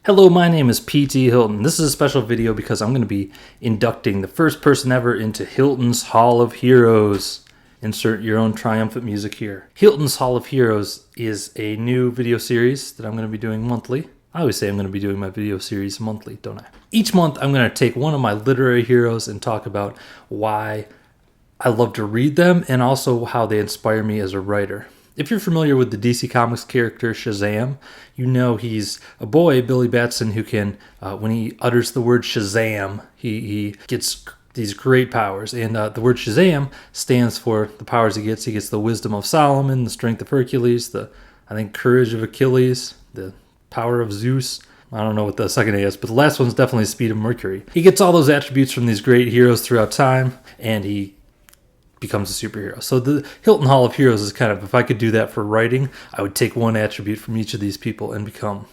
Hello, my name is P.T. Hylton. This is a special video because I'm going to be inducting the first person ever into Hylton's Hall of Heroes. Insert your own triumphant music here. Hylton's Hall of Heroes is a new video series that I'm going to be doing monthly. I always say I'm going to be doing my video series monthly, don't I? Each month I'm going to take one of my literary heroes and talk about why I love to read them and also how they inspire me as a writer. If you're familiar with the DC Comics character Shazam, you know he's a boy, Billy Batson, who can, when he utters the word Shazam, he gets these great powers. And the word Shazam stands for the powers he gets. He gets the wisdom of Solomon, the strength of Hercules, courage of Achilles, the power of Zeus. I don't know what the second is, but the last one's definitely speed of Mercury. He gets all those attributes from these great heroes throughout time, and he becomes a superhero. So the Hylton Hall of Heroes is kind of, if I could do that for writing, I would take one attribute from each of these people and become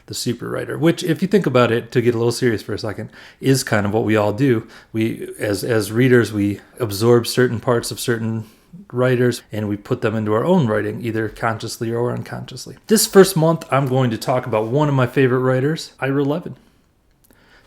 the super writer, which, if you think about it, to get a little serious for a second, is kind of what we all do. We, as readers, we absorb certain parts of certain writers and we put them into our own writing, either consciously or unconsciously. This first month, I'm going to talk about one of my favorite writers, Ira Levin.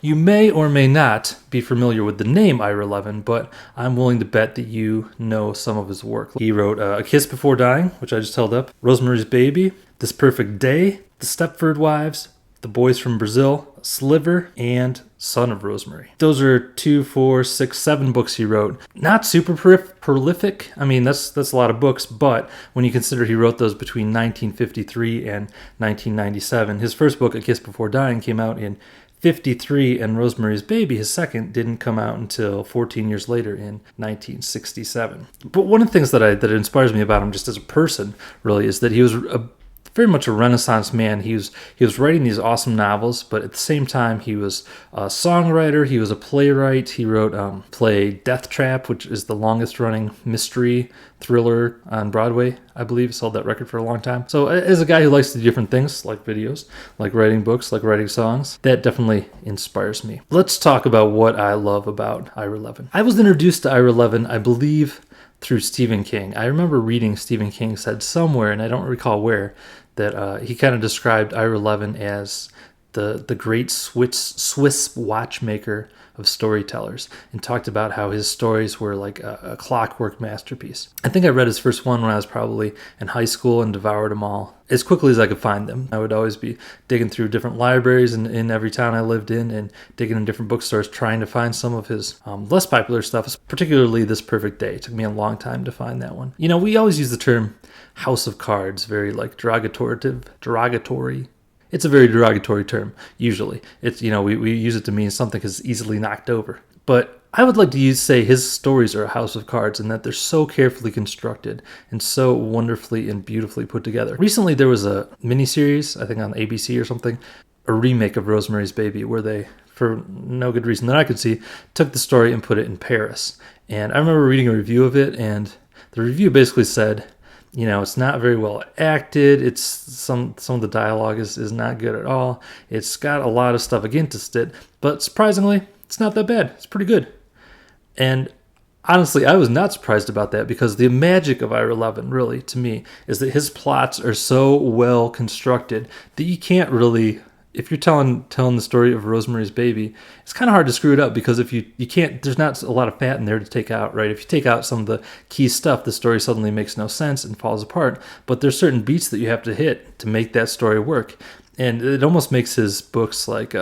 You may or may not be familiar with the name Ira Levin, but I'm willing to bet that you know some of his work. He wrote A Kiss Before Dying, which I just held up, Rosemary's Baby, This Perfect Day, The Stepford Wives, The Boys from Brazil, Sliver, and Son of Rosemary. Those are 2, 4, 6, 7 books he wrote. Not super prolific. I mean, that's a lot of books, but when you consider he wrote those between 1953 and 1997, his first book, A Kiss Before Dying, came out in 53, and Rosemary's Baby, his second, didn't come out until 14 years later in 1967. But one of the things that inspires me about him just as a person, really, is that he was very much a Renaissance man. He was writing these awesome novels, but at the same time, he was a songwriter, he was a playwright. He wrote play Death Trap, which is the longest-running mystery thriller on Broadway, I believe. Sold that record for a long time. So as a guy who likes to do different things, like videos, like writing books, like writing songs, that definitely inspires me. Let's talk about what I love about Ira Levin. I was introduced to Ira Levin, I believe, through Stephen King. I remember reading Stephen King said somewhere, and I don't recall where, that he kind of described Ira Levin as the great Swiss watchmaker of storytellers, and talked about how his stories were like a clockwork masterpiece. I think I read his first one when I was probably in high school and devoured them all as quickly as I could find them. I would always be digging through different libraries in every town I lived in, and digging in different bookstores trying to find some of his less popular stuff, particularly This Perfect Day. It took me a long time to find that one. You know, we always use the term House of Cards, very like derogatory. It's a very derogatory term, usually. It's, you know, we use it to mean something is easily knocked over. But I would like to say his stories are a house of cards, and that they're so carefully constructed and so wonderfully and beautifully put together. Recently, there was a miniseries, I think on ABC or something, a remake of Rosemary's Baby, where they, for no good reason that I could see, took the story and put it in Paris. And I remember reading a review of it, and the review basically said, you know, it's not very well acted. It's some of the dialogue is not good at all. It's got a lot of stuff against it, but surprisingly, it's not that bad. It's pretty good. And honestly, I was not surprised about that, because the magic of Ira Levin, really, to me, is that his plots are so well constructed that you can't really, if you're telling the story of Rosemary's Baby, it's kind of hard to screw it up, because if you can't, there's not a lot of fat in there to take out, right? If you take out some of the key stuff, the story suddenly makes no sense and falls apart. But there's certain beats that you have to hit to make that story work. And it almost makes his books like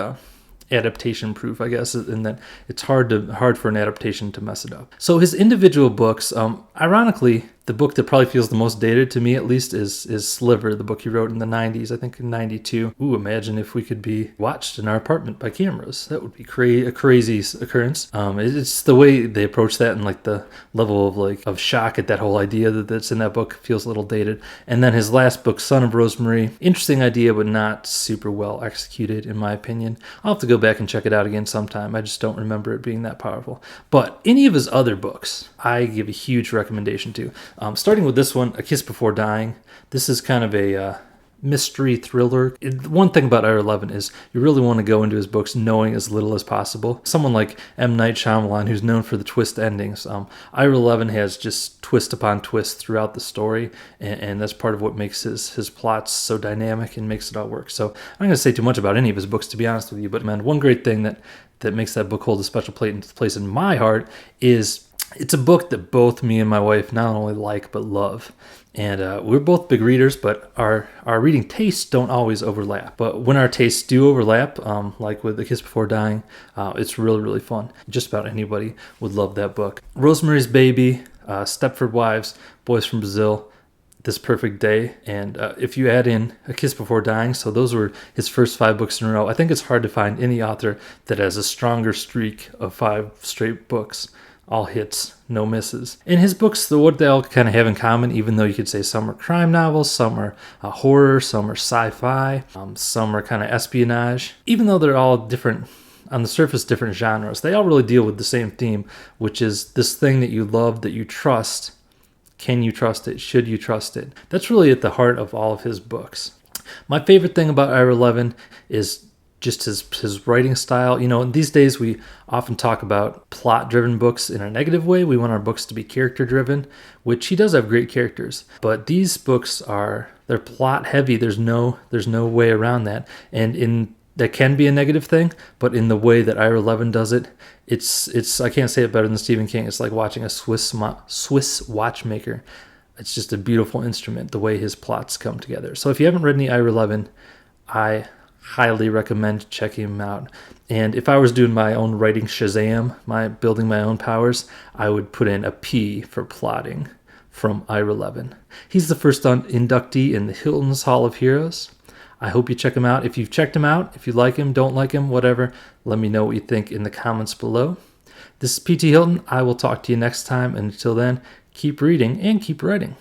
adaptation proof, I guess, in that it's hard for an adaptation to mess it up. So his individual books, ironically, the book that probably feels the most dated to me, at least, is Sliver, the book he wrote in the 90s, I think in 92. Ooh, imagine if we could be watched in our apartment by cameras. That would be a crazy occurrence. It's the way they approach that, and like the level of shock at that whole idea that's in that book feels a little dated. And then his last book, Son of Rosemary, interesting idea, but not super well executed, in my opinion. I'll have to go back and check it out again sometime. I just don't remember it being that powerful. But any of his other books, I give a huge recommendation to. Starting with this one, A Kiss Before Dying. This is kind of a mystery thriller. One thing about Ira Levin is you really want to go into his books knowing as little as possible. Someone like M. Night Shyamalan, who's known for the twist endings, Ira Levin has just twist upon twist throughout the story, and that's part of what makes his plots so dynamic and makes it all work. So I'm not going to say too much about any of his books, to be honest with you, but man, one great thing that makes that book hold a special place in my heart is it's a book that both me and my wife not only like but love. And we're both big readers, but our reading tastes don't always overlap. But when our tastes do overlap, like with A Kiss Before Dying, it's really, really fun. Just about anybody would love that book. Rosemary's Baby, Stepford Wives, Boys from Brazil, This Perfect Day, and if you add in A Kiss Before Dying, so those were his first 5 books in a row. I think it's hard to find any author that has a stronger streak of 5 straight books. All hits, no misses. In his books, what they all kind of have in common, even though you could say some are crime novels, some are horror, some are sci-fi, some are kind of espionage. Even though they're all different, on the surface, different genres, they all really deal with the same theme, which is this thing that you love, that you trust. Can you trust it? Should you trust it? That's really at the heart of all of his books. My favorite thing about Ira Levin is just his writing style. You know, these days we often talk about plot-driven books in a negative way. We want our books to be character-driven, which he does have great characters. But these books they're plot-heavy. There's no way around that. And that can be a negative thing, but in the way that Ira Levin does it, it's I can't say it better than Stephen King. It's like watching a Swiss watchmaker. It's just a beautiful instrument, the way his plots come together. So if you haven't read any Ira Levin, I highly recommend checking him out. And if I was doing my own writing Shazam, building my own powers, I would put in a P for plotting from Ira Levin. He's the first inductee in the Hylton's Hall of Heroes. I hope you check him out. If you've checked him out, if you like him, don't like him, whatever, let me know what you think in the comments below. This is P.T. Hylton. I will talk to you next time. And until then, keep reading and keep writing.